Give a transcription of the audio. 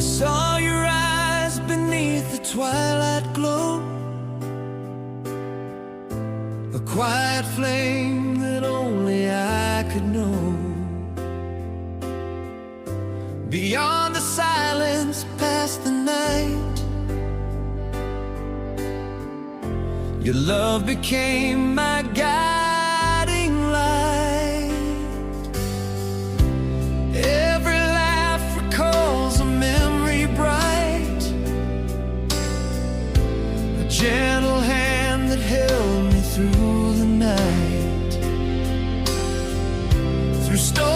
saw your eyes beneath the twilight glow, a quiet flame that only I could know. Beyond the silence, past the night, your love became my guiding light. Every laugh recalls a memory bright, a gentle hand that held me through the night. Through storms